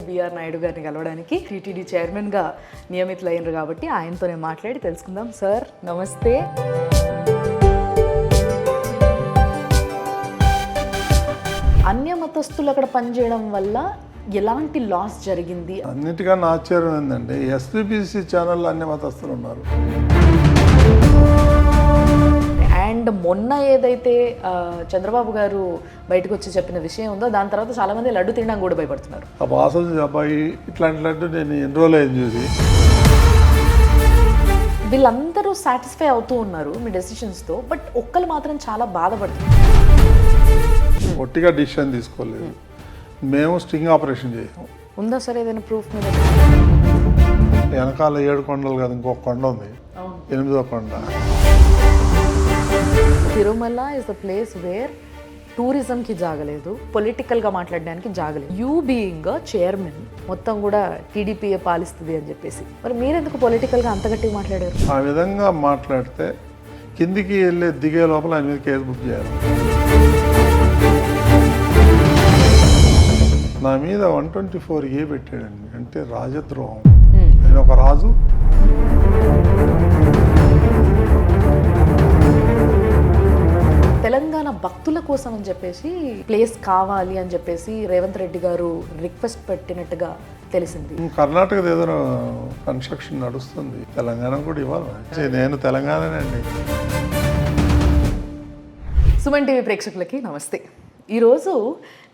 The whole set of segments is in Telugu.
బిఆర్ నాయుడు గారిని కలవడానికి టీటీడీ చైర్మన్గా నియమితులైనరు కాబట్టి ఆయనతోనే మాట్లాడి తెలుసుకుందాం. సార్ నమస్తే. అన్య మతస్థులు అక్కడ పనిచేయడం వల్ల ఎలాంటి లాస్ జరిగింది? అన్నిటికన్నా ఆశ్చర్యం ఏంటంటే ఎస్పీబీసీ ఛానల్లో అన్య మతస్థులు ఉన్నారు. అండ్ మొన్న ఏదైతే చంద్రబాబు గారు బయటకు వచ్చి చెప్పిన విషయం ఉందో దాని తర్వాత చాలా మంది లడ్డు తినడానికి కూడా భయపడుతున్నారు. ఆ వాసన అబ్బాయి ఇట్లాంటి లడ్డు నేను ఎన్ని రోజులు అయింది చూసి. వీళ్ళందరూ సాటిస్ఫై అవుతూ ఉన్నారు మీ డెసిషన్స్తో, బట్ ఒక్కరు మాత్రం చాలా బాధపడుతున్నారు. ఒట్టిగా డిసిషన్ తీసుకోలేదు, మేము స్టింగ్ ఆపరేషన్ చేసాం. ఉందా సార్ ఏదైనా ప్రూఫ్ మీద? వెనకాల 7 కొండలు కాదు, ఇంకొక కొండ ఉంది, 8వ కొండ. Tirumala is the place where టూరిజంకి జాగలేదు, పొలిటికల్గా మాట్లాడడానికి జాగలేదు. యూ బీయింగ్ చైర్మన్ మొత్తం కూడా టీడీపీఏ పాలిస్తుంది అని చెప్పేసి, మరి మీరెందుకు పొలిటికల్గా అంత గట్టిగా మాట్లాడారు? ఆ విధంగా మాట్లాడితే కిందికి వెళ్ళి దిగే లోపల ఆయన మీద కేసు బుక్ చేయాలి. నా మీద 124A పెట్టాడండి, అంటే రాజద్రోహం. ఆయన ఒక రాజు, తెలంగాణ భక్తుల కోసం అని చెప్పేసి ప్లేస్ కావాలి అని చెప్పేసి రేవంత్ రెడ్డి గారు రిక్వెస్ట్ పెట్టినట్టుగా తెలిసింది. కర్ణాటకది ఏదో కన్స్ట్రక్షన్ నడుస్తుంది, తెలంగాణ కూడా ఇవ్వాలి. నేను తెలంగాణనండి. సుమన్ టీవీ ప్రేక్షకులకి నమస్తే. ఈరోజు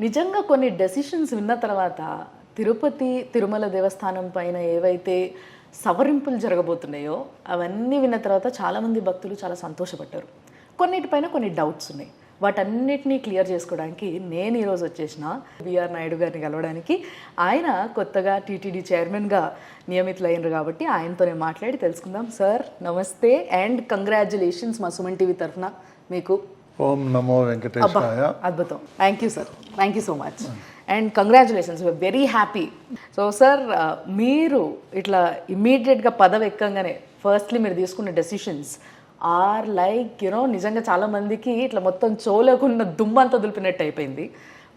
నిజంగా కొన్ని డెసిషన్స్ విన్న తర్వాత తిరుపతి తిరుమల దేవస్థానం పైన ఏవైతే సవరింపులు జరగబోతున్నాయో అవన్నీ విన్న తర్వాత చాలామంది భక్తులు చాలా సంతోషపడ్డారు. కొన్నిటిపైన కొన్ని డౌట్స్ ఉన్నాయి, వాటన్నిటినీ క్లియర్ చేసుకోవడానికి నేను ఈరోజు వచ్చేసిన బిఆర్ నాయుడు గారిని కలవడానికి. ఆయన కొత్తగా టీటీడీ చైర్మన్గా నియమితులైనరు కాబట్టి ఆయనతోనే మాట్లాడి తెలుసుకుందాం. సార్ నమస్తే అండ్ కంగ్రాచులేషన్స్ మా సుమన్ టీవీ తరఫున మీకు. ఓం నమో వెంకటేశాయ. అద్భుతం, thank you sir, thank you so much and congratulations, we are very happy. So sir, మీరు ఇట్లా ఇమ్మీడియట్గా పదవి ఎక్కంగానే ఫస్ట్లీ మీరు తీసుకున్న డెసిషన్స్ ఆర్ లైక్ నిజంగా చాలామందికి ఇట్లా మొత్తం చోలకున్న దుమ్మంతా దులిపినట్టు అయిపోయింది.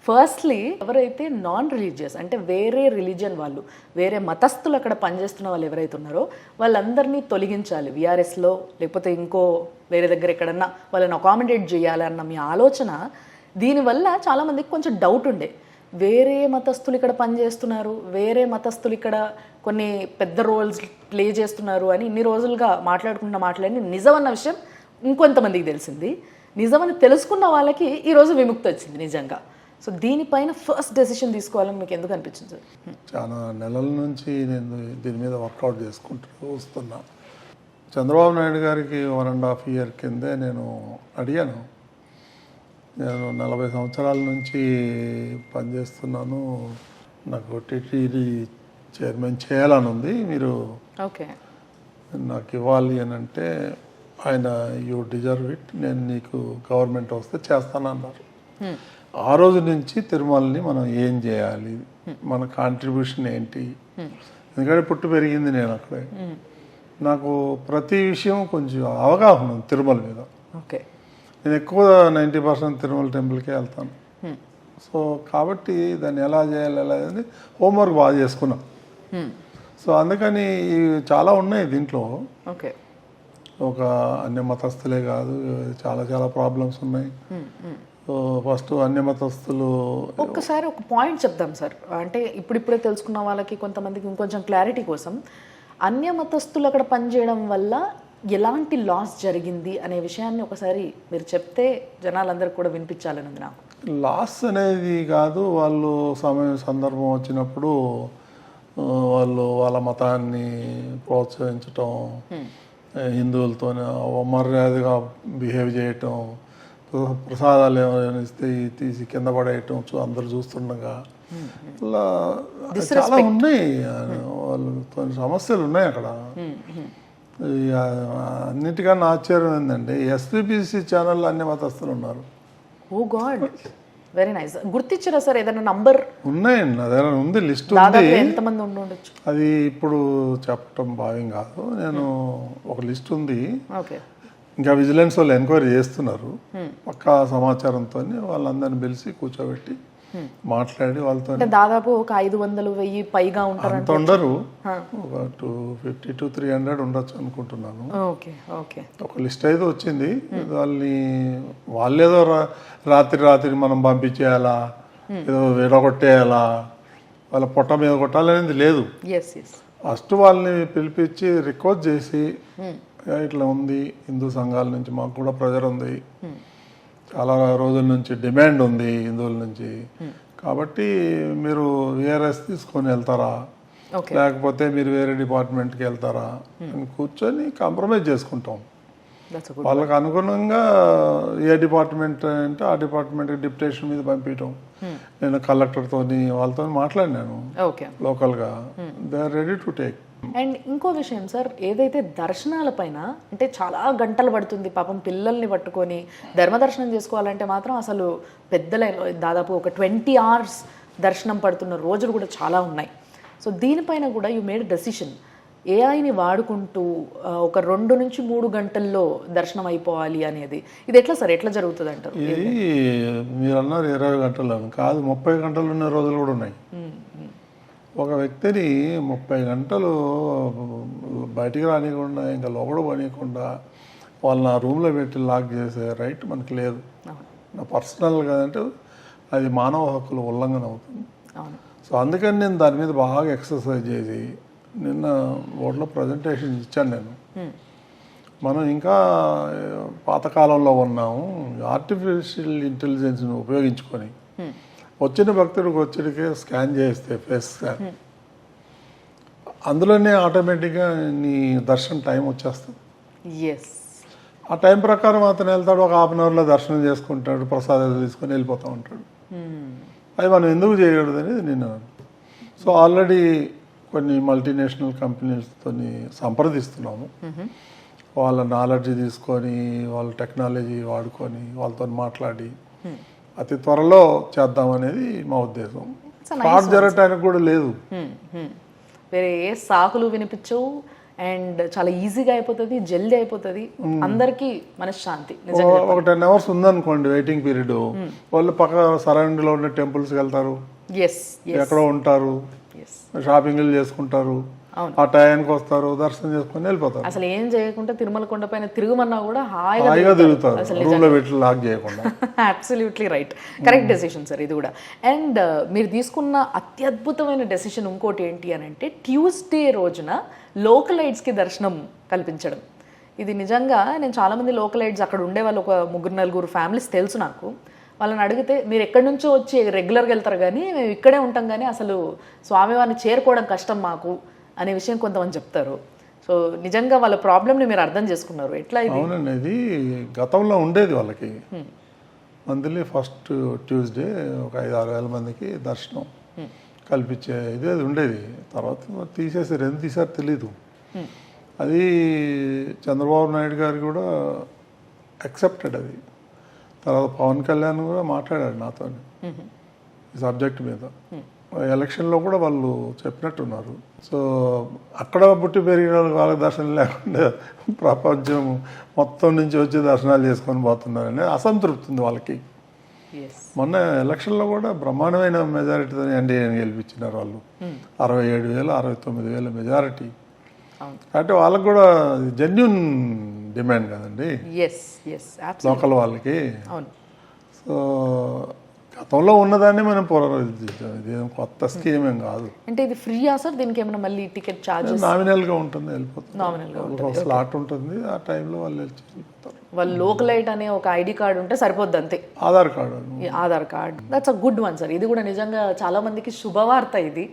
ఫస్ట్లీ ఎవరైతే నాన్ రిలీజియస్ అంటే వేరే రిలీజియన్ వాళ్ళు, వేరే మతస్థులు అక్కడ పనిచేస్తున్న వాళ్ళు ఎవరైతే ఉన్నారో వాళ్ళందరినీ తొలగించాలి వీఆర్ఎస్లో, లేకపోతే ఇంకో వేరే దగ్గర ఎక్కడన్నా వాళ్ళని అకామిడేట్ చేయాలి అన్న మీ ఆలోచన. దీనివల్ల చాలామందికి కొంచెం డౌట్ ఉండే, వేరే మతస్థులు ఇక్కడ పనిచేస్తున్నారు, వేరే మతస్థులు ఇక్కడ కొన్ని పెద్ద రోల్స్ ప్లే చేస్తున్నారు అని ఇన్ని రోజులుగా మాట్లాడుకున్న మాటలన్నీ నిజమన్న విషయం ఇంకొంతమందికి తెలిసింది. నిజమని తెలుసుకున్న వాళ్ళకి ఈరోజు విముక్తి వచ్చింది నిజంగా. సో దీనిపైన ఫస్ట్ డెసిషన్ తీసుకోవాలని మీకు ఎందుకు అనిపించింది సార్? చాలా నెలల నుంచి నేను దీని మీద వర్కౌట్ చేసుకుంటూ వస్తున్నా. చంద్రబాబు నాయుడు గారికి 1.5 year కిందే నేను అడిగాను, నేను 40 సంవత్సరాల నుంచి పనిచేస్తున్నాను, నాకు టీటీడీ చైర్మన్ చేయాలని ఉంది, మీరు నాకు ఇవ్వాలి అని అంటే ఆయన యూ డిజర్వ్ ఇట్, నేను నీకు గవర్నమెంట్ వస్తే చేస్తానన్నారు. ఆ రోజు నుంచి తిరుమలని మనం ఏం చేయాలి, మన కాంట్రిబ్యూషన్ ఏంటి, ఎందుకంటే పుట్టి పెరిగింది నేను అక్కడే, నాకు ప్రతి విషయం కొంచెం అవగాహన ఉంది తిరుమల మీద. నేను ఎక్కువ 90% తిరుమల టెంపుల్కే వెళ్తాను. సో కాబట్టి దాన్ని ఎలా చేయాలి అనేది హోంవర్క్ బాగా చేసుకున్నాం. సో అందుకని చాలా ఉన్నాయి దీంట్లో. ఒక అన్య మతస్థులే కాదు, చాలా చాలా ప్రాబ్లమ్స్ ఉన్నాయి. సో ఫస్ట్ అన్య మతస్థులు ఒక్కసారి ఒక పాయింట్ చెప్దాం సార్, అంటే ఇప్పుడిప్పుడే తెలుసుకున్న వాళ్ళకి కొంతమందికి ఇంకొంచెం క్లారిటీ కోసం, అన్య మతస్థులు అక్కడ పనిచేయడం వల్ల ఎలాంటి లాస్ జరిగింది అనే విషయాన్ని ఒకసారి మీరు చెప్తే జనాలందరికీ కూడా వినిపించాలని ఉంది నాకు. లాస్ అనేది కాదు, వాళ్ళు సందర్భం వచ్చినప్పుడు వాళ్ళు వాళ్ళ మతాన్ని ప్రోత్సహించటం, హిందువులతోనే అమర్యాదగా బిహేవ్ చేయటం, ప్రసాదాలు ఏమైనా ఇస్తే తీసి కింద పడేయటం అందరూ చూస్తుండగా, ఇలా చాలా ఉన్నాయి. వాళ్ళతో సమస్యలు ఉన్నాయి అక్కడ. అన్నిటికన్నా ఆశ్చర్యం ఏంటంటే ఎస్పీబీసీ ఛానల్లో అన్ని మతస్థులు ఉన్నారు. ఓ గాడ్, వెరీ నైస్. గుర్తించారా సార్ ఏదైనా నంబర్? ఉన్నాయండి, నా దగ్గర ఉంది, లిస్ట్ ఉంది. ఎంతమంది ఉండొచ్చు అది ఇప్పుడు చెప్పటం భావ్యం కాదు. నేను ఒక లిస్ట్ ఉంది, ఇంకా విజిలెన్స్ వాళ్ళు ఎంక్వైరీ చేస్తున్నారు. పక్కా సమాచారంతో వాళ్ళందరినీ పిలిచి కూర్చోబెట్టి మాట్లాడి వాళ్ళతో అంటే దాదాపు ఒక 500-1000 పైగా ఉంటారు. అంత ఉండరు, ఒక 250 to 300 ఉండొచ్చు అనుకుంటున్నాను. Okay okay. ఒక లిస్ట్ అయితే వచ్చింది. వాళ్ళేదో రాత్రి మనం పంపించేయాలా, ఏదో విడగొట్టేయాలా, వాళ్ళ పొట్ట మీద కొట్టాలనేది లేదు. Yes yes. ఫస్ట్ వాళ్ళని పిలిపించి రిక్వెస్ట్ చేసి ఇట్లా ఉంది, హిందూ సంఘాల నుంచి మాకు కూడా ప్రెజర్ ఉంది, చాలా రోజుల నుంచి డిమాండ్ ఉంది హిందువుల నుంచి, కాబట్టి మీరు విఆర్ఎస్ తీసుకొని వెళ్తారా, లేకపోతే మీరు వేరే డిపార్ట్మెంట్కి వెళ్తారా అని కూర్చొని కాంప్రమైజ్ చేసుకుంటాం. వాళ్ళకి అనుగుణంగా ఏ డిపార్ట్మెంట్ అంటే ఆ డిపార్ట్మెంట్కి డిప్యుటేషన్ మీద పంపించడం. నేను కలెక్టర్తో వాళ్ళతో మాట్లాడినాను లోకల్గా, they are ready to take. And ఇంకో విషయం సార్, ఏదైతే దర్శనాల పైన అంటే చాలా గంటలు పడుతుంది పాపం, పిల్లల్ని పట్టుకొని ధర్మదర్శనం చేసుకోవాలంటే మాత్రం అసలు పెద్ద లైన్, దాదాపు ఒక 20 hours దర్శనం పడుతున్న రోజులు కూడా చాలా ఉన్నాయి. సో దీనిపైన కూడా యూ మేడ్ డెసిషన్, ఏఐని వాడుకుంటూ ఒక 2 నుంచి 3 గంటల్లో దర్శనం అయిపోవాలి అనేది. ఇది ఎట్లా సార్, ఎట్లా జరుగుతుంది అంటారు? ఇది మీరు అన్నారు 20 గంటలు కాదు, 30 గంటలు ఉన్న రోజులు కూడా ఉన్నాయి. ఒక వ్యక్తిని 30 గంటలు బయటికి రానియకుండా, ఇంకా లోపల పోనీయకుండా వాళ్ళని ఆ రూమ్లో పెట్టి లాక్ చేసే రైట్ మనకి లేదు. నా పర్సనల్ కదంటే అది మానవ హక్కుల ఉల్లంఘన అవుతుంది. సో అందుకని నేను దాని మీద బాగా ఎక్సర్సైజ్ చేసి నిన్న బోర్డులో ప్రజెంటేషన్ ఇచ్చాను నేను. మనం ఇంకా పాతకాలంలో ఉన్నాము, ఆర్టిఫిషియల్ ఇంటెలిజెన్స్ని ఉపయోగించుకొని వచ్చిన భక్తుడికి వచ్చేటికే స్కాన్ చేస్తే ఫేస్ స్కాన్, అందులోనే ఆటోమేటిక్గా నీ దర్శనం టైం వచ్చేస్తుంది. ఆ టైం ప్రకారం అతను వెళ్తాడు, ఒక 1/2 hourలో దర్శనం చేసుకుంటాడు, ప్రసాదాలు తీసుకొని వెళ్ళిపోతూ ఉంటాడు. అది మనం ఎందుకు చేయకూడదు అనేది నేను. సో ఆల్రెడీ కొన్ని మల్టీనేషనల్ కంపెనీస్తో సంప్రదిస్తున్నాము. వాళ్ళ నాలెడ్జ్ తీసుకొని, వాళ్ళ టెక్నాలజీ వాడుకొని వాళ్ళతో మాట్లాడి అతి త్వరలో చేద్దాం అనేది మా ఉద్దేశం. ఫ్రాడ్ జరగటానికి కూడా లేదు, వేరే ఏ సాకులు వినిపించవు, అండ్ చాలా ఈజీగా అయిపోతుంది, జల్దీ అయిపోతుంది, అందరికీ మనశ్శాంతి. ఒక 10 hours ఉందనుకోండి వెయిటింగ్ పీరియడ్, వాళ్ళు పక్క సరౌండింగ్ లో ఉన్న టెంపుల్స్కి వెళ్తారు, ఎక్కడో ఉంటారు, షాపింగ్లు చేసుకుంటారు, ఆ టైంకి వస్తారు, దర్శనం చేసుకుని వెళ్ళిపోతారు. అసలు ఏం చేయకుండా తిరుమల కొండ పైన తిరుగుమన్నా కూడా హాయిగా తిరుగుతారు, రూమ్లో పెట్టి లాక్ చేయకుండా. Absolutely right, correct decision sir ఇది కూడా. అండ్ మీరు తీసుకున్న అత్యద్భుతమైన డెసిషన్ ఇంకోటి ఏంటి అని అంటే, ట్యూస్డే రోజున లోకలైట్స్కి దర్శనం కల్పించడం. ఇది నిజంగా నేను చాలామంది లోకలైట్స్ అక్కడ ఉండే వాళ్ళు, ఒక 3-4 ఫ్యామిలీస్ తెలుసు నాకు, వాళ్ళని అడిగితే మీరు ఎక్కడి నుంచో వచ్చి రెగ్యులర్గా వెళ్తారు కానీ మేము ఇక్కడే ఉంటాం కానీ అసలు స్వామివారిని చేరుకోవడం కష్టం మాకు అనే విషయం కొంతమంది చెప్తారు. సో నిజంగా వాళ్ళ ప్రాబ్లమ్ని మీరు అర్థం చేసుకున్నారు. ఎట్లా ఇది? అవునండి, ఇది గతంలో ఉండేది వాళ్ళకి. మంత్లీ ఫస్ట్ ట్యూస్డే ఒక 5-6 వేల మందికి దర్శనం కల్పించే ఇది ఉండేది. తర్వాత తీసేసారు, ఎందుకు తీసారు తెలీదు. అది చంద్రబాబు నాయుడు గారు కూడా యాక్సెప్టెడ్ అది. తర్వాత పవన్ కళ్యాణ్ కూడా మాట్లాడాడు నాతో ఈ సబ్జెక్ట్ మీద. ఎలక్షన్లో కూడా వాళ్ళు చెప్పినట్టున్నారు. సో అక్కడ పుట్టి పెరిగిన వాళ్ళకి దర్శనం లేకుండా ప్రపంచం మొత్తం నుంచి వచ్చి దర్శనాలు చేసుకొని పోతున్నారని అసంతృప్తి ఉంది వాళ్ళకి. మొన్న ఎలక్షన్లో కూడా బ్రహ్మాండమైన మెజారిటీతో ఎన్డీఏని గెలిపించినారు వాళ్ళు. 67,000, 69,000 మెజారిటీ. అంటే వాళ్ళకి కూడా జెన్యున్ డిమాండ్ కదండి లోకల్ వాళ్ళకి. సో గతంలో ఉన్నదాన్ని మనం పునరుద్ధరించాం, ఇది కొత్త స్కీమ్ ఏం కాదు. అంటే ఇది ఫ్రీయా సార్? దీనికి ఏమైనా మళ్ళీ టికెట్ చార్జెస్? నామినల్గా ఉంటుంది, వెళ్ళిపోతుంది, స్లాట్ ఉంటుంది, ఆ టైంలో వాళ్ళు వెళ్ళిపోతారు. వాళ్ళు లోకలైట్ అనే ఒక ఐడి కార్డు ఉంటే సరిపోద్ది అంతే. Aadhaar card, that's a good one sir. ఇది కూడా నిజంగా చాలా మందికి శుభవార్త ఇది,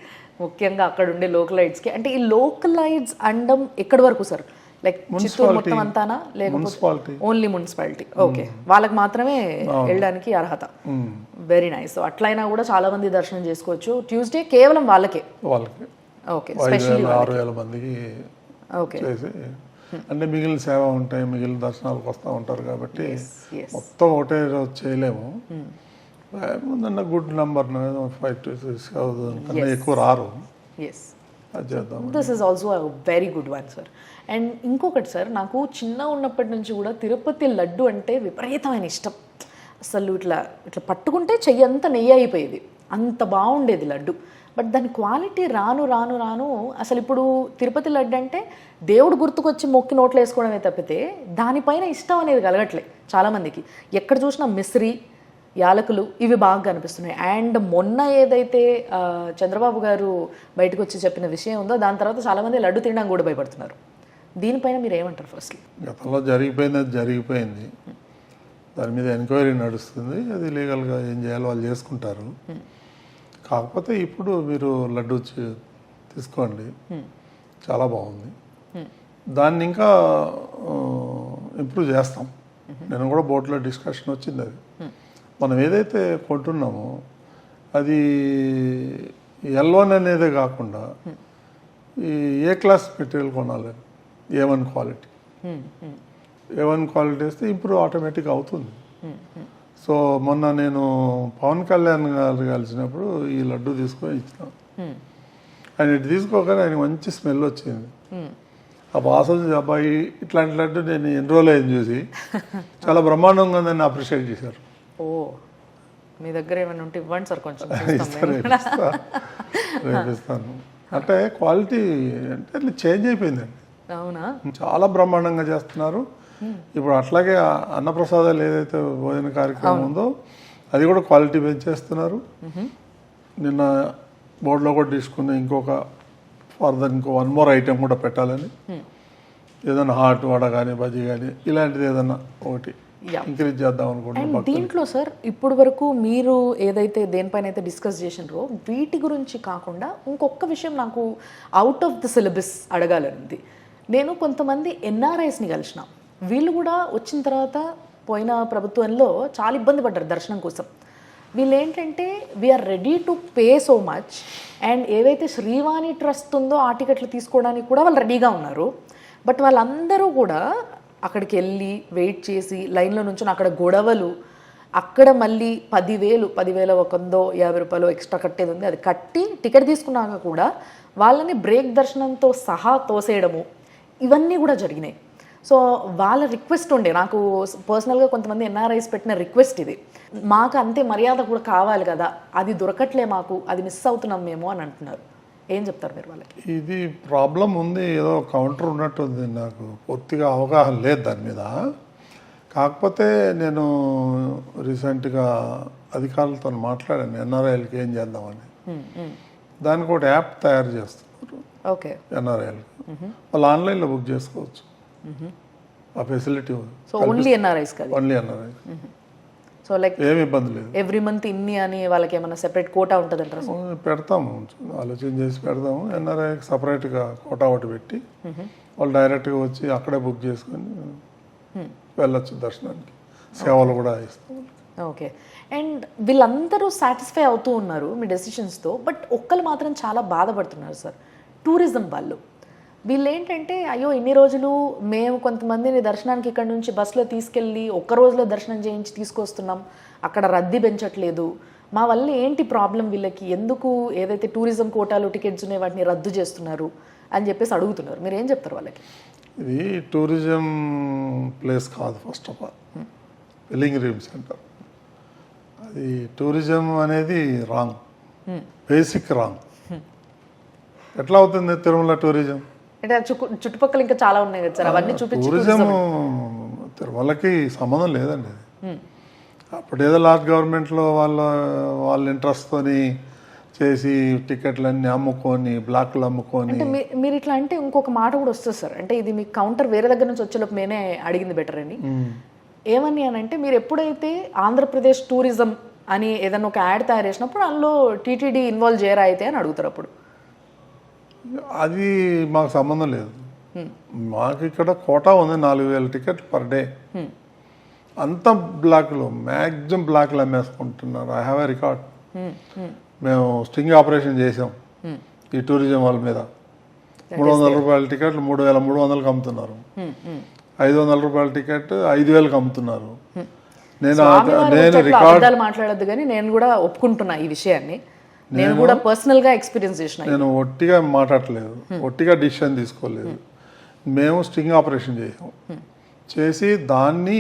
ముఖ్యంగా అక్కడ ఉండే లోకలైట్స్కి. అంటే ఈ లోకలైట్స్ అండం ఎక్కడి వరకు సార్? లైక్ చిత్తూరు మొత్తం అంతానా, లేకపోతే ఓన్లీ మున్సిపాలిటీ? ఓకే, వాళ్ళకి మాత్రమే వెళ్ళడానికి అర్హత. Very nice. సో అట్లయినా కూడా చాలా మంది దర్శనం చేసుకోవచ్చు ట్యూస్డే, కేవలం వాళ్ళకే. ఓకే, స్పెషల్లీ 6,000 మందికి చేసి, అంటే మిగిలిన సేవ ఉంటాయి, మిగిలిన దర్శనాలకు వస్తూ ఉంటారు కాబట్టి మొత్తం ఒకటే రోజు చేయలేము. ముందన్న గుడ్ నెంబర్ 5,000 to 6,000 కన్నా ఎక్కువ రారు. This is also very good one sir. And ఇంకొకటి సార్, నాకు చిన్న ఉన్నప్పటి నుంచి కూడా తిరుపతి లడ్డు అంటే విపరీతమైన ఇష్టం. అసలు ఇట్లా ఇట్లా పట్టుకుంటే చెయ్యి అంతా నెయ్యి అయిపోయేది, అంత బాగుండేది లడ్డు. బట్ దాని క్వాలిటీ రాను రాను రాను అసలు ఇప్పుడు తిరుపతి లడ్డు అంటే దేవుడు గుర్తుకొచ్చి మొక్కి నోట్లో వేసుకోవడమే తప్పితే దానిపైన ఇష్టం అనేది కలగట్లే చాలామందికి. ఎక్కడ చూసినా మిశ్రీ, యాలకులు ఇవి బాగా కనిపిస్తున్నాయి. అండ్ మొన్న ఏదైతే చంద్రబాబు గారు బయటకు వచ్చి చెప్పిన విషయం ఉందో దాని తర్వాత చాలామంది లడ్డు తినడానికి కూడా భయపడుతున్నారు. దీనిపైన మీరు ఏమంటారు? ఫస్ట్ గతంలో జరిగిపోయింది, అది జరిగిపోయింది. దాని మీద ఎంక్వైరీ నడుస్తుంది, అది లీగల్గా ఏం చేయాలో వాళ్ళు చేసుకుంటారు. కాకపోతే ఇప్పుడు మీరు లడ్డు తీసుకోండి, చాలా బాగుంది. దాన్ని ఇంకా ఇంప్రూవ్ చేస్తాం. నేను కూడా బోర్డులో డిస్కషన్ వచ్చింది. అది మనం ఏదైతే కొంటున్నామో అది L1 అనేదే కాకుండా ఈ ఏ క్లాస్ మెటీరియల్ కొనాలి, A1 క్వాలిటీ. A1 క్వాలిటీ వేస్తే ఇంప్రూవ్ ఆటోమేటిక్ అవుతుంది. సో మొన్న నేను పవన్ కళ్యాణ్ గారు కలిసినప్పుడు ఈ లడ్డు తీసుకొని ఇచ్చిన, ఆయన ఇటు తీసుకోగానే ఆయన మంచి స్మెల్ వచ్చింది. ఆ వాసన అబ్బాయి ఇట్లాంటి లడ్డు నేను ఎన్ని రోజులు అయింది చూసి, చాలా బ్రహ్మాండంగా ఉందని అప్రిషియేట్ చేశారు. ఓ, మీ దగ్గర ఏమైనా ఉంటే ఇవ్వండి సార్ కొంచెం. రేపిస్తాను. అంటే క్వాలిటీ అంటే అట్లా చేంజ్ అయిపోయిందండి. అవునా? చాలా బ్రహ్మాండంగా చేస్తున్నారు. ఇప్పుడు అట్లాగే అన్నప్రసాదాలు ఏదైతే భోజన కార్యక్రమం ఉందో అది కూడా క్వాలిటీ పెంచేస్తున్నారు. నిన్న బోర్డులో కూడా తీసుకున్న ఇంకొక ఫర్దర్ ఇంకో 1 more ఐటెం కూడా పెట్టాలని, ఏదైనా హాట్ వడ కానీ బజ్జీ కానీ ఇలాంటిది ఏదన్నా ఒకటి ఇంక్రీజ్ చేద్దాం అనుకుంటున్నాం. దీంట్లో సార్ ఇప్పుడు వరకు మీరు ఏదైతే దేనిపైన అయితే డిస్కస్ చేసినారో వీటి గురించి కాకుండా ఇంకొక విషయం నాకు అవుట్ ఆఫ్ ది సిలబస్ అడగాలనుంది. నేను కొంతమంది NRIsని కలిసిన, వీళ్ళు కూడా వచ్చిన తర్వాత పోయిన ప్రభుత్వంలో చాలా ఇబ్బంది పడ్డారు దర్శనం కోసం. వీళ్ళు ఏంటంటే we are ready to pay so much, and ఏవైతే శ్రీవాణి ట్రస్ట్ ఉందో ఆ టికెట్లు తీసుకోవడానికి కూడా వాళ్ళు రెడీగా ఉన్నారు. బట్ వాళ్ళందరూ కూడా అక్కడికి వెళ్ళి వెయిట్ చేసి లైన్లో నుంచుని అక్కడ గొడవలు, అక్కడ మళ్ళీ 10,150 రూపాయలు ఎక్స్ట్రా కట్టేది ఉంది, అది కట్టి టికెట్ తీసుకున్నాక కూడా వాళ్ళని బ్రేక్ దర్శనంతో సహా తోసేయడము, ఇవన్నీ కూడా జరిగినాయి. సో వాళ్ళ రిక్వెస్ట్ ఉండే, నాకు పర్సనల్గా కొంతమంది NRIs పెట్టిన రిక్వెస్ట్ ఇది, మాకు అంతే మర్యాద కూడా కావాలి కదా, అది దొరకట్లే మాకు, అది మిస్ అవుతున్నాం మేము అని అంటున్నారు. ఏం చెప్తారు మీరు వాళ్ళకి? ఇది ప్రాబ్లం ఉంది, ఏదో కౌంటర్ ఉన్నట్టుంది. నాకు పూర్తిగా అవగాహన లేదు దాని మీద. కాకపోతే నేను రీసెంట్గా అధికారులతో మాట్లాడాను, NRIలకి ఏం చేద్దామని. దానికి ఒక యాప్ తయారు చేస్తున్నారు. ఓకే, NRIలకి వాళ్ళు ఆన్లైన్లో బుక్ చేసుకోవచ్చు. ఆ ఫెసిలిటీ ఉంది. సో ఓన్లీ NRIs కాదు? Only NRI. సో లైక్ ఏమి ఇబ్బంది లేదు. ఎవ్రీ మంత్ ఇన్ని అని వాళ్ళకి ఏమైనా సెపరేట్ కోటా ఉంటుందంటారా? పెడతాము, ఆలోచన చేసి పెడతాము. NRIకి సపరేట్గా కోటా ఒకటి పెట్టి వాళ్ళు డైరెక్ట్గా వచ్చి అక్కడే బుక్ చేసుకొని వెళ్ళొచ్చు దర్శనానికి. సేవలు కూడా ఇస్తాం. ఓకే. అండ్ వీళ్ళందరూ సాటిస్ఫై అవుతూ ఉన్నారు మీ డెసిషన్స్తో, బట్ ఒక్కరు మాత్రం చాలా బాధపడుతున్నారు సార్, టూరిజం వాళ్ళు. వీళ్ళు ఏంటంటే అయ్యో ఇన్ని రోజులు మేము కొంతమందిని దర్శనానికి ఇక్కడ నుంచి బస్సులో తీసుకెళ్ళి ఒక్క రోజులో దర్శనం చేయించి తీసుకొస్తున్నాం, అక్కడ రద్దీ పెంచట్లేదు, మా వల్ల ఏంటి ప్రాబ్లం, వీళ్ళకి ఎందుకు ఏదైతే టూరిజం కోటాలు టికెట్స్ ఉన్నాయి వాటిని రద్దు చేస్తున్నారు అని చెప్పేసి అడుగుతున్నారు. మీరు ఏం చెప్తారు వాళ్ళకి? ఇది టూరిజం ప్లేస్ కాదు. First of all pilgrim centre. అది టూరిజం అనేది రాంగ్, బేసిక్ రాంగ్. ఎట్లా అవుతుంది తిరుమల టూరిజం? అంటే చుట్టుపక్కల ఇంకా చాలా ఉన్నాయి కదా సార్, అవన్నీ చూపించి టూరిజం తిరుమలకి సంబంధం లేదండి. అప్పుడు ఏదో లాస్ట్ గవర్నమెంట్లో వాళ్ళ ఇంట్రెస్ట్తోని చేసి టికెట్లన్నీ అమ్ముకొని బ్లాక్లు అమ్ముకొని. అంటే మీరు ఇట్లా అంటే ఇంకొక మాట కూడా వస్తుంది సార్, అంటే ఇది మీ కౌంటర్ వేరే దగ్గర నుంచి వచ్చేలోపు నేనే అడిగింది బెటర్ అని. ఏమని అని అంటే మీరు ఎప్పుడైతే ఆంధ్రప్రదేశ్ టూరిజం అని ఏదైనా ఒక యాడ్ తయారు చేసినప్పుడు అందులో టీటీడీ ఇన్వాల్వ్ చేయరా అయితే అని అడుగుతారు. అప్పుడు అది మాకు సంబంధం లేదు. మాకు ఇక్కడ కోటా ఉంది 4,000 టికెట్లు పర్ డే. అంత బ్లాక్లో మ్యాక్సిమం బ్లాక్లు అమ్మేసుకుంటున్నారు. I have a record. మేము స్టింగ్ ఆపరేషన్ చేసాం ఈ టూరిజం వాళ్ళ మీద. 300 రూపాయల టికెట్లు 3,300కి అమ్ముతున్నారు. 500 రూపాయల టికెట్ 5,000కి అమ్ముతున్నారు. నేను రికార్డ్ మాట్లాడద్దు కానీ నేను కూడా ఒప్పుకుంటున్నా ఈ విషయాన్ని. నేను కూడా పర్సనల్ గా ఎక్స్పీరియన్స్ చేసిన. నేను ఒట్టిగా మాట్లాడలేదు, ఒట్టిగా డిసిషన్ తీసుకోలేదు. మేము స్టింగ్ ఆపరేషన్ చేసాం, చేసి దాన్ని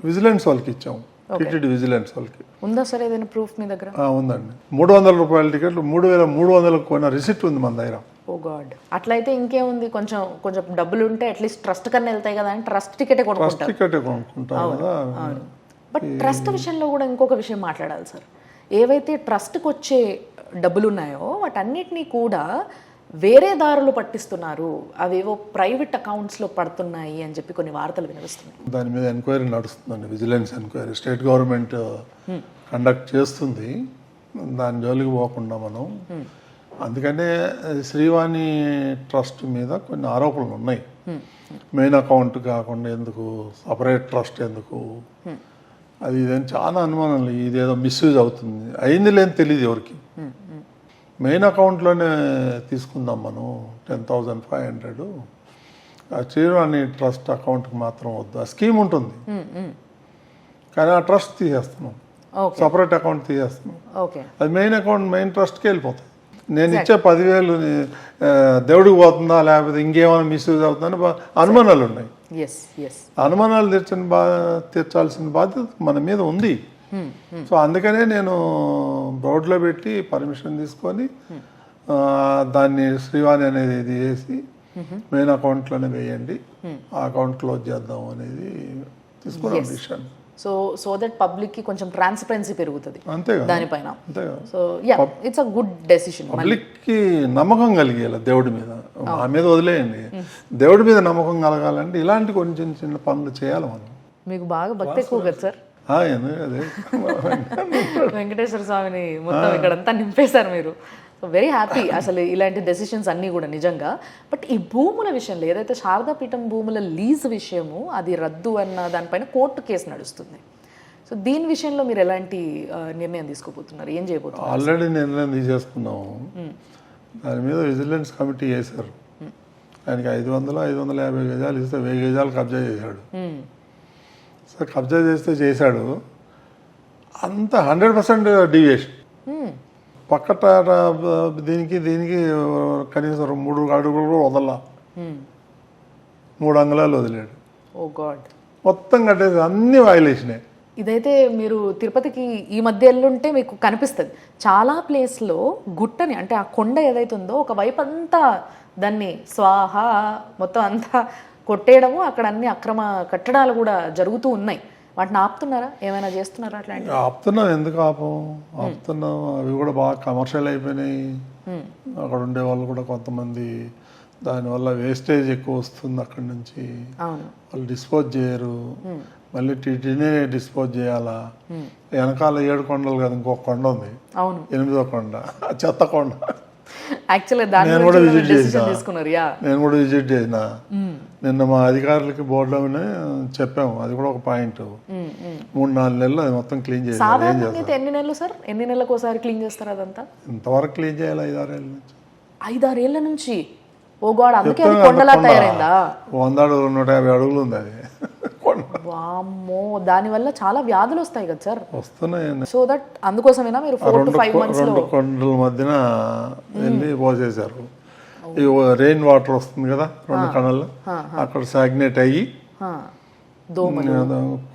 విజిలెన్స్ వాళ్ళకి ఇచ్చాము. టీటీడీ విజిలెన్స్ వాళ్ళకి ఉందా సార్ ఏదైనా ప్రూఫ్ మీ దగ్గర? ఉందండి. 300 రూపాయల టికెట్లు 3300 కొన్న రిసిప్ట్ ఉంది మన దగ్గర. ఓ గాడ్, అట్లయితే ఇంకేముంది, కొంచెం కొంచెం డబ్బులు ఉంటే అట్లీస్ట్ ట్రస్ట్ కన్నా వెళ్తాయి కదా అని ట్రస్ట్ టికెటే కొనుక్కుంటారు. టికెటే కొనుక్కుంటారు కదా. బట్ ట్రస్ట్ విషయంలో కూడా ఇంకొక విషయం మాట్లాడాలి సార్. ఏవైతే ట్రస్ట్కి వచ్చే డబ్బులు ఉన్నాయో వాటన్నిటినీ కూడా వేరే దారులు పట్టిస్తున్నారు, అవేవో ప్రైవేట్ అకౌంట్స్లో పడుతున్నాయి అని చెప్పి కొన్ని వార్తలు వినిపిస్తున్నాయి. దాని మీద ఎంక్వైరీ నడుస్తుందండి, vigilance enquiry state government conduct చేస్తుంది. దాని జోలికి పోకుండా మనం, అందుకనే శ్రీవాణి ట్రస్ట్ మీద కొన్ని ఆరోపణలు ఉన్నాయి. మెయిన్ అకౌంట్ కాకుండా ఎందుకు, సపరేట్ ట్రస్ట్ ఎందుకు, అది ఇదేం చాలా అనుమానాలు. ఇదేదో మిస్యూజ్ అవుతుంది, అయింది లేని తెలియదు ఎవరికి. మెయిన్ అకౌంట్లోనే తీసుకుందాం మనం 10,500. ఆ శ్రీవాణి ట్రస్ట్ అకౌంట్కి మాత్రం వద్దు. ఆ స్కీమ్ ఉంటుంది కానీ ఆ ట్రస్ట్ తీసేస్తున్నాం, సపరేట్ అకౌంట్ తీసేస్తున్నాం. అది మెయిన్ అకౌంట్ మెయిన్ ట్రస్ట్కి వెళ్ళిపోతుంది. నేను ఇచ్చే 10,000 దేవుడికి పోతుందా లేకపోతే ఇంకేమైనా మిస్యూజ్ అవుతుందని అనుమానాలు ఉన్నాయి. అనుమానాలు తీర్చాల్సిన బాధ్యత మన మీద ఉంది. సో అందుకనే నేను బోర్డులో పెట్టి పర్మిషన్ తీసుకొని దాన్ని శ్రీవాణి అనేది ఇది చేసి మెయిన్ అకౌంట్లోనే వేయండి, ఆ అకౌంట్ క్లోజ్ చేద్దాం అనేది తీసుకున్నాం డిసిషన్. సో దట్ పబ్లిక్ కి కొంచెం ట్రాన్స్పరెన్సీ పెరుగుతుంది దానిపైన. So yeah, it's a good decision. Public కి నమ్మకం కలిగేలా దేవుడి మీద, మా మీద వదిలేయండి, దేవుడి మీద నమ్మకం కలగాలంటే ఇలాంటి కొంచెం చిన్న పనులు చేయాలి మనం. మీకు బాగా భక్తి ఎక్కువ కదా సార్? అదే వెంకటేశ్వర స్వామిని మొత్తం ఇక్కడంతా నింపేశారు మీరు. సో వెరీ హ్యాపీ అసలు ఇలాంటి డెసిషన్స్ అన్నీ కూడా నిజంగా. బట్ ఈ భూముల విషయంలో ఏదైతే శారదాపీఠం భూముల లీజ్ విషయము అది రద్దు అన్న దానిపైన కోర్టు కేసు నడుస్తుంది. సో దీని విషయంలో మీరు ఎలాంటి నిర్ణయం తీసుకోబోతున్నారు, ఏం చేయబోతున్నారు? ఆల్రెడీ నిర్ణయం తీసేసుకున్నాము. దాని మీద విజిలెన్స్ కమిటీ వేశారు. ఆయనకి 500-550 గజాలు ఇస్తే 1000 గజాలు కబ్జా చేశాడు. సో కబ్జా చేశాడు అంత 100% డీవియేషన్. పక్కట దీనికి కనీసం 3 అడుగులు వదల, 3 అంగుళాలు వదిలాడు. ఓ గాడ్, మొత్తం కట్టేసి అన్ని వైలేషనే. ఇదైతే మీరు తిరుపతికి ఈ మధ్య వెళ్ళుంటే మీకు కనిపిస్తుంది చాలా ప్లేస్లో గుట్టని, అంటే ఆ కొండ ఏదైతే ఉందో ఒక వైపు అంతా దాన్ని స్వాహ మొత్తం అంతా కొట్టేయడము, అక్కడ అన్ని అక్రమ కట్టడాలు కూడా జరుగుతూ ఉన్నాయి. వాటిని ఆపుతున్నారా, ఏమైనా చేస్తున్నారా? అట్లాంటి ఆపుతున్నాం, ఎందుకు ఆపుతున్నాం. అవి కూడా బాగా కమర్షియల్ అయిపోయినాయి. అక్కడ ఉండే వాళ్ళు కూడా కొంతమంది దానివల్ల వేస్టేజ్ ఎక్కువ వస్తుంది అక్కడి నుంచి, వాళ్ళు డిస్పోజ్ చేయరు. మళ్ళీ టీటీనే డిస్పోజ్ చేయాలా. వెనకాల 7 కొండలు కదా, ఇంకొక కొండ ఉంది, 8వ కొండ, చెత్త కొండ. నేను కూడా విజిట్ చేసిన నిన్న మా అధికారులకి బోర్డులోనే చెప్పాము. అది కూడా ఒక పాయింట్. 3-4 నెలలు అది మొత్తం క్లీన్ చేయాలి. ఎన్ని నెలలు సార్, ఎన్ని నెలలకు ఒకసారి క్లీన్ చేస్తారు అదంతా? ఇంతవరకు క్లీన్ చేయాలి 5-6 ఏళ్ళ నుంచి. 5-6 ఏళ్ళ నుంచి? ఓ గాడ్, అందుకే అది కొండలా తయారైందా? 100 అడుగులు 150 అడుగులు ఉంది అది. వామ్మో, దానివల్ల చాలా వ్యాధులు వస్తాయి కదా సార్? వస్తున్నాయి. సో దట్ అందుకోసమేనా మీరు 4 to 5 months లో 2 కొండల మధ్యన వెళ్ళి పోసేసారు. ఈ రెయిన్ వాటర్ వస్తుంది కదా 2 కణాలు, అక్కడ సాగ్నేట్ అయ్యి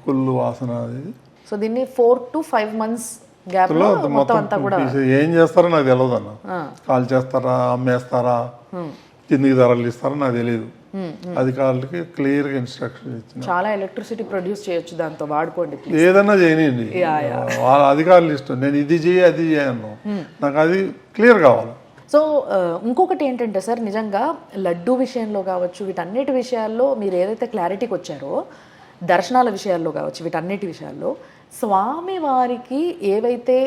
కుళ్ళు వాసన. అది సో దీన్ని 4 to 5 months గ్యాప్ లో మొత్తం అంతా కూడా ఏం చేస్తారో నాకు తెలియదు అన్న. కాల్ చేస్తారా, అమ్మేస్తారా, కిందికి ధరలు ఇస్తారా నాకు తెలియదు. అధికారులకి క్లియర్ గా ఇన్స్ట్రక్షన్ ఇచ్చిన. చాలా ఎలక్ట్రిసిటీ ప్రొడ్యూస్ చేయొచ్చు దాంతో, వాడుకోండి. ఏదన్నా చేయనివ్వండి, వాళ్ళ అధికారులు ఇష్టం. నేను ఇది చేయి అది చేయను, నాకు అది క్లియర్ కావాలి. సో ఇంకొకటి ఏంటంటే సార్, నిజంగా లడ్డూ విషయంలో కావచ్చు, వీటన్నిటి విషయాల్లో మీరు ఏదైతే క్లారిటీకి వచ్చారో, దర్శనాల విషయాల్లో కావచ్చు, వీటన్నిటి విషయాల్లో స్వామి వారికి ఏవైతే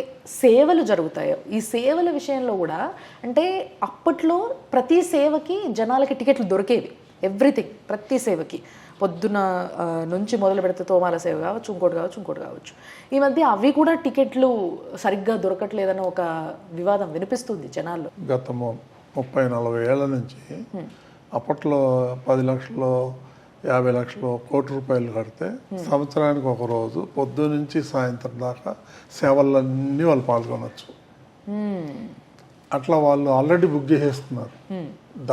సేవలు జరుగుతాయో, ఈ సేవల విషయంలో కూడా అంటే అప్పట్లో ప్రతి సేవకి జనాలకి టికెట్లు దొరికేవి. ఎవ్రీథింగ్, ప్రతి సేవకి పొద్దున నుంచి మొదలు పెడితే తోమాల సేవ కావచ్చు, ఇంకోటి కావచ్చు. ఈ మధ్య అవి కూడా టికెట్లు సరిగ్గా దొరకట్లేదని ఒక వివాదం వినిపిస్తుంది జనాల్లో. గత 30-40 ఏళ్ల నుంచి అప్పట్లో 10 లక్షలు 50 లక్షలు ₹1,00,00,000 కడితే సంవత్సరానికి ఒక రోజు పొద్దు నుంచి సాయంత్రం దాకా సేవలన్నీ వాళ్ళు పాల్గొనవచ్చు. అట్లా వాళ్ళు ఆల్రెడీ బుక్ చేసేస్తున్నారు.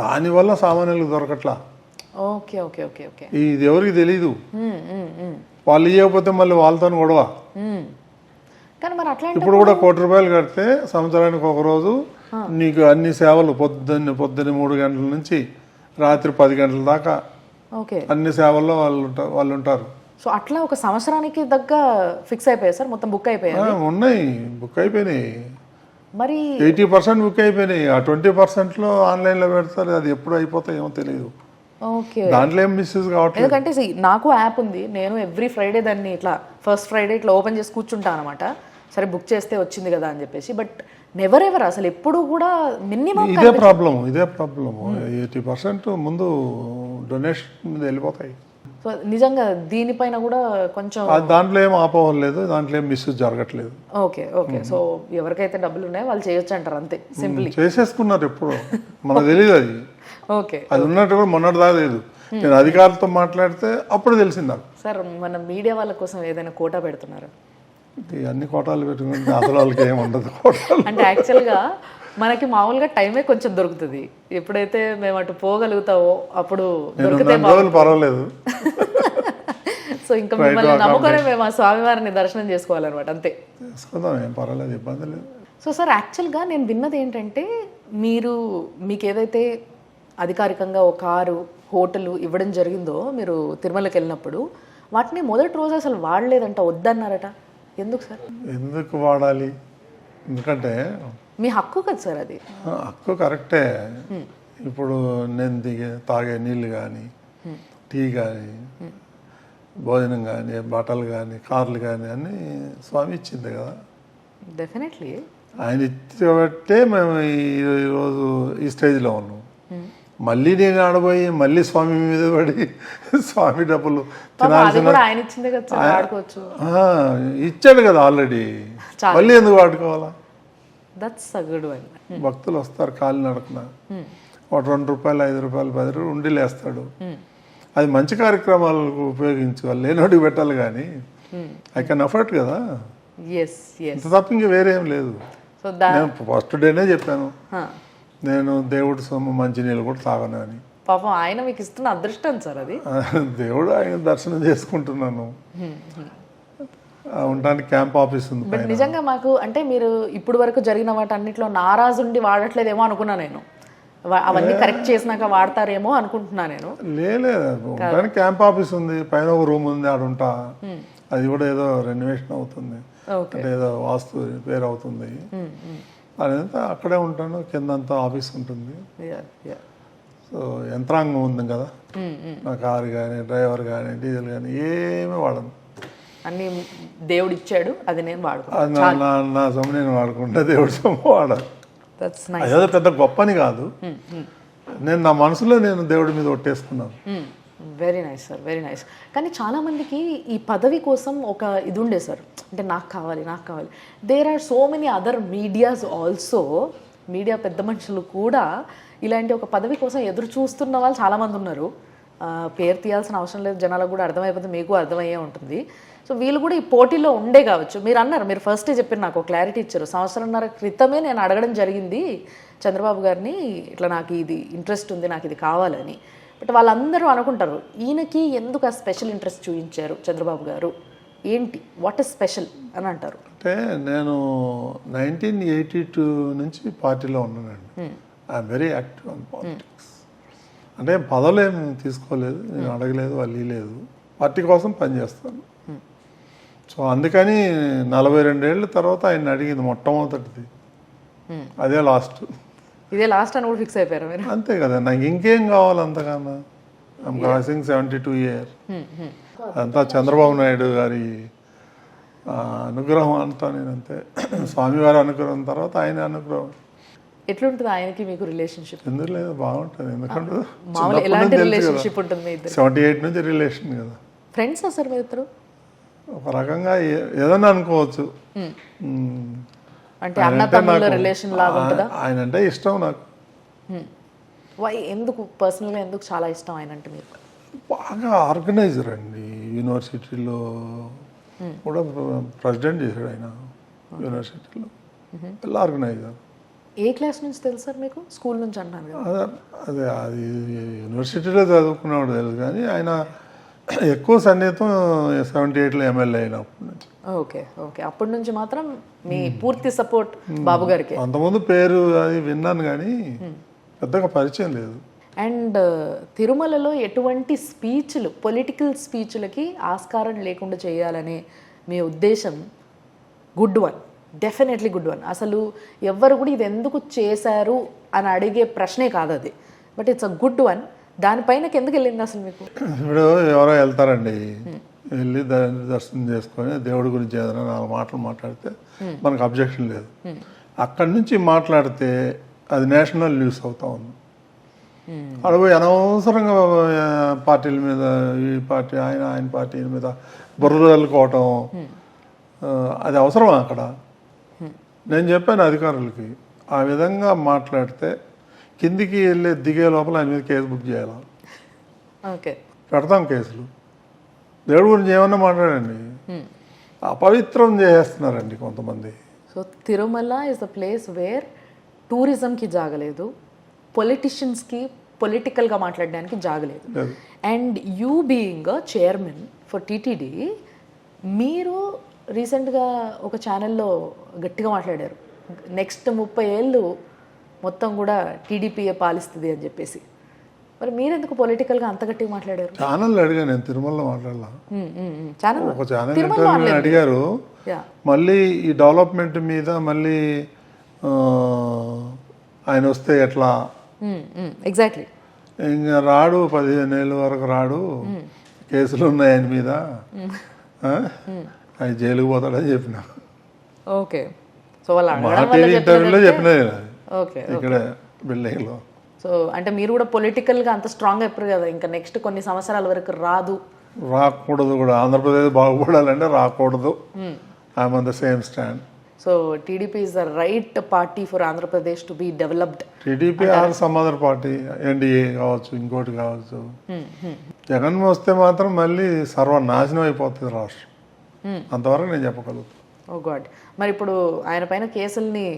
దానివల్ల సామాన్యులకు దొరకట్లా. Okay okay okay okay. ఇది ఎవరికి తెలీదు. వాళ్ళు ఇవ్వకపోతే మళ్ళీ వాళ్ళతో గొడవ. కానీ మరి అట్లాంటి ఇప్పుడు కూడా ₹1,00,00,000 కడితే సంవత్సరానికి ఒక రోజు నీకు అన్ని సేవలు పొద్దున్న 3 గంటల నుంచి రాత్రి 10 గంటల దాకా ఓకే అన్ని సేవల్లో వాళ్ళు ఉంటారు. సో అట్లా ఒక సంవత్సరానికి దగ్గ ఫిక్స్ అయిపోయాయి సార్, మొత్తం బుక్ అయిపోయాయి. ఉన్నాయి, బుక్ అయిపోయినాయి. మరి 80% బుక్ అయిపోయినాయి. ఆ 20%లో ఆన్లైన్లో పెడతారు. అది ఎప్పుడు అయిపోతాయి ఏమో తెలియదు. ఓకే. దాంట్లో ఏం మిస్యూజ్ కావట్లేదు. ఎందుకంటే నాకు యాప్ ఉంది, నేను ఎవ్రీ ఫ్రైడే దాన్ని ఇట్లా ఫస్ట్ ఫ్రైడే ఇట్లా ఓపెన్ చేసి కూర్చుంటాను అనమాట. సరే బుక్ చేస్తే వచ్చింది కదా అని చెప్పేసి, బట్ నెవర్ ఎవర్ అసలు ఎప్పుడు కూడా మినిమం ఇదే ప్రాబ్లం 80% ముందు డొనేషన్ మీద వెళ్ళిపోతాయి. సో నిజంగా దీనిపైన కూడా కొంచెం దాంట్లో ఏం ఆపవలేదు, దాంట్లో ఏం మిస్యూజ్ జరగట్లేదు. Okay okay. సో ఎవరికైతే డబ్బులు ఉన్నాయో వాళ్ళు చేయొచ్చు అంటారు అంతే, సింప్లీ. చేసేసుకున్నారు ఎప్పుడు, మనకు తెలియదు అది. ఓకే. అది ఉన్నట్టు కూడా మొన్నటి దాకా లేదు. నేను అధికారులతో మాట్లాడితే అప్పుడు తెలిసింది నాకు. సార్ మన మీడియా వాళ్ళ కోసం ఏదైనా కోటా పెడుతున్నారు? అన్ని కోటాలు పెట్టుకుంటే అసలు వాళ్ళకి ఏమి ఉండదు కోటాలు. అంటే యాక్చువల్గా మనకి మామూలుగా టైమే కొంచెం దొరుకుతుంది. ఎప్పుడైతే మేము అటు పోగలుగుతావో అప్పుడు దొరికితే పర్వాలేదు. సో ఇంకా మిమ్మల్ని నమ్ముకొని మేము ఆ స్వామివారిని దర్శనం చేసుకోవాలన్నమాట, అంతే. చేసుకుందాం, ఏం పర్వాలేదు, ఇబ్బంది లేదు. సో సార్ యాక్చువల్గా నేను విన్నది ఏంటంటే మీకు ఏదైతే అధికారికంగా ఒక కారు హోటల్ ఇవ్వడం జరిగిందో మీరు తిరుమలకి వెళ్ళినప్పుడు, వాటిని మొదటి రోజు అసలు వాడలేదంట, వద్దన్నారట. ఎందుకు సార్? ఎందుకు వాడాలి? ఎందుకంటే మీ హక్కు కదా సార్ అది. హక్కు కరెక్టే. ఇప్పుడు నేను తాగే నీళ్ళు కానీ, టీ కానీ, భోజనం కానీ, బట్టలు కానీ, కార్లు కానీ అన్నీ స్వామి ఇచ్చింది కదా. డెఫినెట్లీ ఆయన ఇచ్చబట్టే మేము ఈరోజు ఈ స్టేజ్లో ఉన్నాం. మళ్ళీ నేను ఆడబోయి మళ్ళీ స్వామి మీద పడి స్వామి డబ్బులు ఆయన ఇచ్చిందే కదా సార్, వాడుకోవచ్చు. ఇచ్చాడు కదా ఆల్రెడీ, మళ్ళీ ఎందుకు వాడుకోవాలా? That's a good one. భక్తులు వస్తారు కాలి నడకన, ఒక ₹2, ₹5, ₹10 ఉండిలు వేస్తాడు. అది మంచి కార్యక్రమాలకు ఉపయోగించుకోవాలి, లేనోటికి పెట్టాలి. కానీ ఐ కెన్ అఫోర్డ్ కదా, ఇంత తప్ప ఇంక వేరేం లేదు. నేను ఫస్ట్ డేనే చెప్పాను, నేను దేవుడి సొమ్ము మంచినీళ్ళు కూడా తాగను అని. పాపం ఆయన మీకు ఇస్తున్న అదృష్టం సార్ అది. దేవుడు ఆయన దర్శనం చేసుకుంటున్నాను. ఉండడానికి క్యాంప్ ఆఫీస్ ఉంది. బట్ నిజంగా మాకు అంటే మీరు ఇప్పుడు వరకు జరిగిన వాటి అన్నిట్లో నారాజు ఉండి వాడట్లేదేమో అనుకున్నా నేను. అవన్నీ కరెక్ట్ చేసినాక వాడతారేమో అనుకుంటున్నా నేను. లేదు, ఉండడానికి క్యాంప్ ఆఫీస్ ఉంది, పైన ఒక రూమ్ ఉంది, ఆడ ఉంటా. అది కూడా ఏదో రెనోవేషన్ అవుతుంది, అంటే ఏదో వాస్తు రిపేర్ అవుతుంది, అదంతా అక్కడే ఉంటాను. కిందంతా ఆఫీస్ ఉంటుంది. సో యంత్రాంగం ఉంది కదా, నా కారు కానీ, డ్రైవర్ కానీ, డీజిల్ కానీ ఏమీ వాడను. అన్ని దేవుడు ఇచ్చాడు, అది నేను వాడుకుంటాను. నా సొమ్ము నేను వాడుకుంటా, దేవుడి సొమ్ము వాడాలి. అదేదో పెద్ద గొప్పని కాదు, నేను నా మనసులో నేను దేవుడి మీద ఒట్టేసుకున్నాను. Very nice sir, very nice. కానీ చాలామందికి ఈ పదవి కోసం ఒక ఇది ఉండే సార్, అంటే నాకు కావాలి. There are so many other medias also, media పెద్ద మనుషులు కూడా ఇలాంటి ఒక పదవి కోసం ఎదురు చూస్తున్న వాళ్ళు చాలామంది ఉన్నారు. పేరు తీయాల్సిన అవసరం లేదు, జనాలకు కూడా అర్థమైపోతే మీకు అర్థమయ్యే ఉంటుంది. సో వీళ్ళు కూడా ఈ పోటీలో ఉండే కావచ్చు. మీరు అన్నారు, మీరు ఫస్టే చెప్పారు, నాకు క్లారిటీ ఇచ్చారు. 1.5 క్రితమే నేను అడగడం జరిగింది చంద్రబాబు గారిని, ఇట్లా నాకు ఇది ఇంట్రెస్ట్ ఉంది, నాకు ఇది కావాలని. బట్ వాళ్ళందరూ అనుకుంటారు, ఈయనకి ఎందుకు ఆ స్పెషల్ ఇంట్రెస్ట్ చూపించారు చంద్రబాబు గారు, ఏంటి, వాట్ ఇస్ స్పెషల్ అని అంటారు. అంటే నేను 1982 నుంచి పార్టీలో ఉన్నానండి. I'm very active on politics. అంటే పదవులు ఏమి తీసుకోలేదు, నేను అడగలేదు, వాళ్ళు లేదు, పార్టీ కోసం పనిచేస్తాను. సో అందుకని 42 ఏళ్ళ తర్వాత ఆయన అడిగింది మొట్టమొదటిది, అదే లాస్ట్. ఇదే లాస్ట్ అని కూడా ఫిక్స్ అయిపోయారు మీరు? అంతే కదా, నాకు ఇంకేం కావాలి అంతకన్నా. I'm crossing 72 years. అంతా చంద్రబాబు నాయుడు గారి అనుగ్రహం అంతా. నేను అంతే, స్వామివారి అనుగ్రహం తర్వాత ఆయన అనుగ్రహం. ఎట్లుంటుంది ఆయనకి మీకు రిలేషన్షిప్? ఎందుకు లేదు, బాగుంటుంది. ఎందుకంటే 78 నుంచి రిలేషన్ కదా. ఫ్రెండ్స్ సార్ మీ ఇద్దరు? ఒక రకంగా ఏదన్నా అనుకోవచ్చు. అంటే అన్న తమ్ముళ్ళ రిలేషన్ లాగా ఉంటుందా? ఆయన అంటే ఇష్టం నాకు. ఎందుకు పర్సనల్గా ఎందుకు చాలా ఇష్టం ఆయన అంటే మీకు? బాగా ఆర్గనైజర్ అండి. యూనివర్సిటీలో కూడా ప్రెసిడెంట్ చేశాడు ఆయన. యూనివర్సిటీలో వెల్ ఆర్గనైజర్. ఏ క్లాస్ నుంచి తెలుసు సార్ మీకు? స్కూల్ నుంచి అంటున్నారు కదా. అది యూనివర్సిటీలో చదువుకున్నాడు తెలుసు, కానీ ఆయన ఎక్కువ సన్నిహితం 78లో ఎమ్మెల్యే అయినప్పటి నుంచి. ఓకే ఓకే, అప్పటి నుంచి మాత్రం మీ పూర్తి సపోర్ట్ బాబు గారికి. అంతకుముందు పేరు అది విన్నాను కానీ పెద్దగా పరిచయం లేదు. అండ్ తిరుమలలో ఎటువంటి స్పీచ్లు, పొలిటికల్ స్పీచ్లకి ఆస్కారం లేకుండా చేయాలనే మీ ఉద్దేశం good one, definitely good one. అసలు ఎవ్వరు కూడా ఇది ఎందుకు చేశారు అని అడిగే ప్రశ్నే కాదు అది, but it's a good one. దానిపైనకి ఎందుకు వెళ్ళింది అసలు మీకు? ఇప్పుడు ఎవరో వెళ్తారండి, వెళ్ళి దర్శనం చేసుకొని దేవుడి గురించి ఏదైనా 4 మాటలు మాట్లాడితే మనకు అబ్జెక్షన్ లేదు. అక్కడి నుంచి మాట్లాడితే అది నేషనల్ న్యూస్ అవుతా ఉంది. అడపోయి అనవసరంగా పార్టీల మీద, ఈ పార్టీ ఆయన పార్టీ మీద బుర్రలుకోవటం, అది అవసరమా అక్కడ? నేను చెప్పాను అధికారులకి, ఆ విధంగా మాట్లాడితే కిందికి వెళ్ళి దిగే లోపల ఆయన మీద కేసు బుక్ చేయాలి. ఓకే, పెడతాం కేసులు. దేవుడి గురించి ఏమన్నా మాట్లాడండి, అపవిత్రం చేసేస్తున్నారండి కొంతమంది. So Tirumala is the place where టూరిజంకి జాగలేదు, పొలిటీషియన్స్కి పొలిటికల్గా మాట్లాడడానికి జాగలేదు. And you being a chairman for TTD, మీరు రీసెంట్గా ఒక ఛానల్లో గట్టిగా మాట్లాడారు, నెక్స్ట్ 30 ఏళ్ళు మొత్తం కూడా టీడీపీఏ పాలిస్తుంది అని చెప్పేసి. మరి మీరెందుకు పొలిటికల్గా అంత గట్టిగా మాట్లాడారు? ఛానల్ అడిగా, నేను తిరుమలలో మాట్లాడాల. ఛానల్ ఒక ఛానల్ ఇంటర్వ్యూలో అడిగారు, మళ్ళీ ఈ డెవలప్మెంట్ మీద మళ్ళీ ఆయన వస్తే ఎట్లా? ఎగ్జాక్ట్లీ. ఇంకా రాడు, 15 ఏళ్ళ వరకు రాడు, కేసులు ఉన్నాయి ఆయన మీద, ఆయన జైలుకు పోతాడని చెప్పిన. ఓకే, సో వాళ్ళ ఇంటర్వ్యూలో చెప్పిన ఓకే ఇక్కడ బిల్డింగ్లో. సో అంటే మీరు కూడా పొలిటికల్గా అంత స్ట్రాంగ్ అయిపోయారు కదా, ఇంకా నెక్స్ట్ కొన్ని సంవత్సరాల వరకు రాకూడదు కూడా. ఆంధ్రప్రదేశ్ బాగుపడాలంటే రాకూడదు. I'm on the same stand. So TDP is the right party for Andhra Pradesh to be developed. TDP or some other party, NDA కావచ్చు, ఇంకోటి కావచ్చు. జగన్ వస్తే మాత్రం మళ్ళీ సర్వనాశనం అయిపోతుంది రాష్ట్రం. అంతవరకు నేను చెప్పగలుగుతాను. ఓ గాడ్. మరి ఇప్పుడు ఆయన పైన కేసుల్ని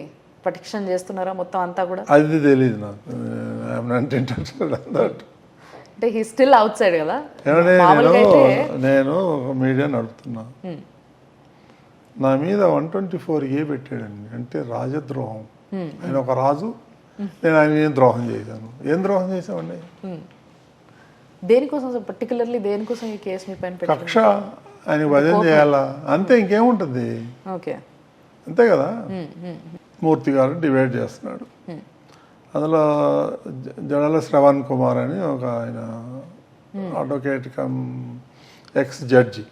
పటిక్షన్ చేస్తున్నారా మొత్తం అంతా కూడా? అది తెలియదు నాకు. అంటే హీ స్టిల్ అవుట్ సైడ్ కదా. నేను మీడియా నడుపుతున్నా, నా మీద 124A పెట్టాడండి, అంటే రాజద్రోహం. ఆయన ఒక రాజు, నేను ఆయన ఏం ద్రోహం చేశాను? ఏం ద్రోహం చేశామండి? దేనికోసం పర్టికులర్లీ దేనికోసం ఈ కేసు మీ పైన? కక్ష, ఆయన భజన చేయాలా, అంతే, ఇంకేముంటుంది. ఓకే, అంతే కదా. మూర్తి గారు డివైడ్ చేస్తున్నాడు, అందులో జడల శ్రవణ్ కుమార్ అని ఒక ఆయన అడ్వకేట్ కమ్ ఎక్స్ జడ్జి,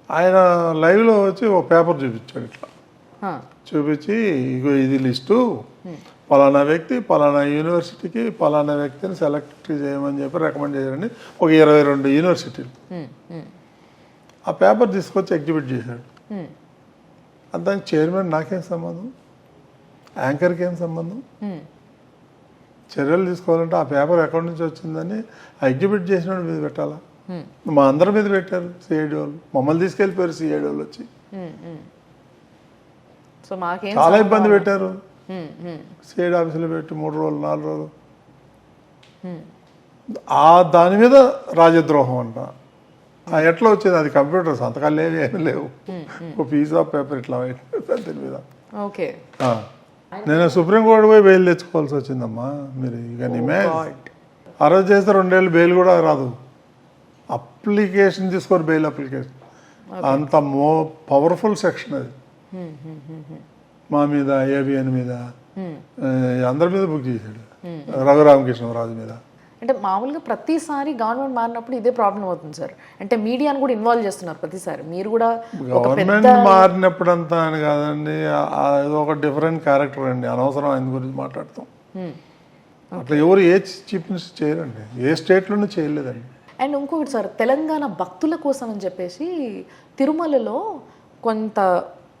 ఆయన లైవ్లో వచ్చి ఒక పేపర్ చూపించాడు. ఇట్లా చూపించి, ఇగో ఇది లిస్టు, పలానా వ్యక్తి పలానా యూనివర్సిటీకి పలానా వ్యక్తిని సెలెక్ట్ చేయమని చెప్పి రికమెండ్ చేయాలని ఒక 22 యూనివర్సిటీలు. ఆ పేపర్ తీసుకొచ్చి ఎగ్జిబిట్ చేశాడు. దానికి చైర్మన్ నాకేం సంబంధం, యాంకర్కి ఏం సంబంధం? చర్యలు తీసుకోవాలంటే ఆ పేపర్ ఎక్కడి నుంచి వచ్చిందని ఆ ఎగ్జిబిట్ చేసిన మీద పెట్టాలా? మా అందరి మీద పెట్టారు సిఐడి వాళ్ళు, మమ్మల్ని తీసుకెళ్ళిపోయారు సిఐడి వాళ్ళు వచ్చి. చాలా ఇబ్బంది పెట్టారు సిఐడి ఆఫీసులో పెట్టి 3 రోజులు 4 రోజులు. దాని మీద రాజద్రోహం అంట. ఎట్లా వచ్చేది? అది కంప్యూటర్ సంతకాలు ఏమీ లేవు, ఒక పీస్ ఆఫ్ పేపర్ ఇట్లా దీని మీద. ఓకే, నేను సుప్రీంకోర్టు పోయి బెయిల్ తెచ్చుకోవాల్సి వచ్చిందమ్మా. మీరు ఇక అరెస్ట్ చేస్తే 2 ఏళ్ళు బెయిల్ కూడా రాదు. అప్లికేషన్ తీసుకోరు, బెయిల్ అప్లికేషన్. అంత పవర్ఫుల్ సెక్షన్ అది. మా మీద, ఏబిఎన్ మీద, అందరి మీద బుక్ చేశాడు, రఘురామకృష్ణరాజు మీద. అంటే మామూలుగా ప్రతిసారి గవర్నమెంట్ మారినప్పుడు ఇదే ప్రాబ్లం అవుతుంది సార్. అంటే మీడియాను కూడా ఇన్వాల్వ్ చేస్తున్నారు ప్రతిసారి. మీరు కూడా గవర్నమెంట్ మారినప్పుడు అంతా అని కాదండి, అది ఒక డిఫరెంట్ క్యారెక్టర్ అండి. అనవసరం ఆయన గురించి మాట్లాడతాం. అట్లా ఎవరు ఏ చీఫ్ మినిస్టర్ చేయరండి, ఏ స్టేట్లోనూ చేయలేదండి. అండ్ ఇంకొకటి సార్, తెలంగాణ భక్తుల కోసం అని చెప్పేసి తిరుమలలో కొంత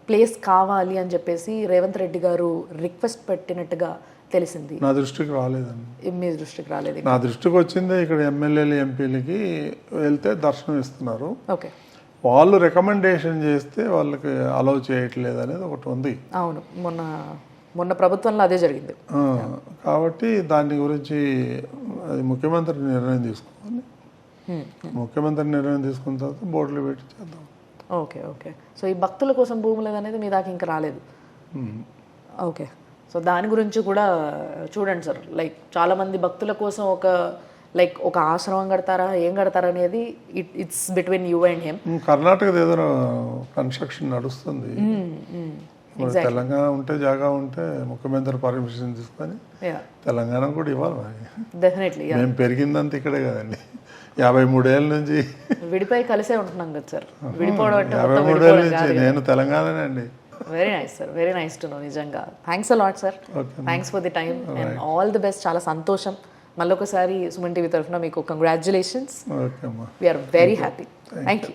ప్లేస్ కావాలి అని చెప్పేసి రేవంత్ రెడ్డి గారు రిక్వెస్ట్ పెట్టినట్టుగా తెలిసింది. నా దృష్టికి రాలేదండి. మీ దృష్టికి రాలేదు? నా దృష్టికి వచ్చింది, ఇక్కడ ఎమ్మెల్యేలు ఎంపీలకి వెళ్తే దర్శనం ఇస్తున్నారు, ఓకే, వాళ్ళు రికమెండేషన్ చేస్తే వాళ్ళకి అలౌ చేయట్లేదు అనేది ఒకటి ఉంది. అవును, మొన్న మొన్న ప్రభుత్వంలో అదే జరిగింది. కాబట్టి దాని గురించి అది ముఖ్యమంత్రి నిర్ణయం తీసుకోవాలి. ముఖ్యమంత్రి నిర్ణయం తీసుకున్న తర్వాత బోర్డులు పెట్టి చేద్దాం. Okay okay. సో ఈ భక్తుల కోసం భూములు అనేది మీ దాకా ఇంకా రాలేదు. ఓకే. సో దాని గురించి కూడా చూడండి సార్, లైక్ చాలామంది భక్తుల కోసం ఒక ఆశ్రమం కడతారా ఏం కడతారా అనేది it's between you and him. కర్ణాటకది ఏదో కన్స్ట్రక్షన్ నడుస్తుంది. తెలంగాణ ఉంటే జాగా ఉంటే ముఖ్యమంత్రి పర్మిషన్ తీసుకొని తెలంగాణ కూడా ఇవ్వాలి మరి. డెఫినెట్లీ. మేము పెరిగిందంత ఇక్కడే కదండి, 53 ఏళ్ళ నుంచి విడిపోయి కలిసే ఉంటున్నాం కదా సార్. విడిపోవడం అంటే 53 ఏళ్ళ నుంచి నేను తెలంగాణనే అండి. Very nice sir, very nice to know. నిజంగా thanks a lot sir, thanks for the time and all the best. చాలా సంతోషం. మళ్ళొకసారి సుమన్ టీవీ తరఫున మీకు కంగ్రాచులేషన్స్. ఓకే అమ్మా, we are very happy. Thank you.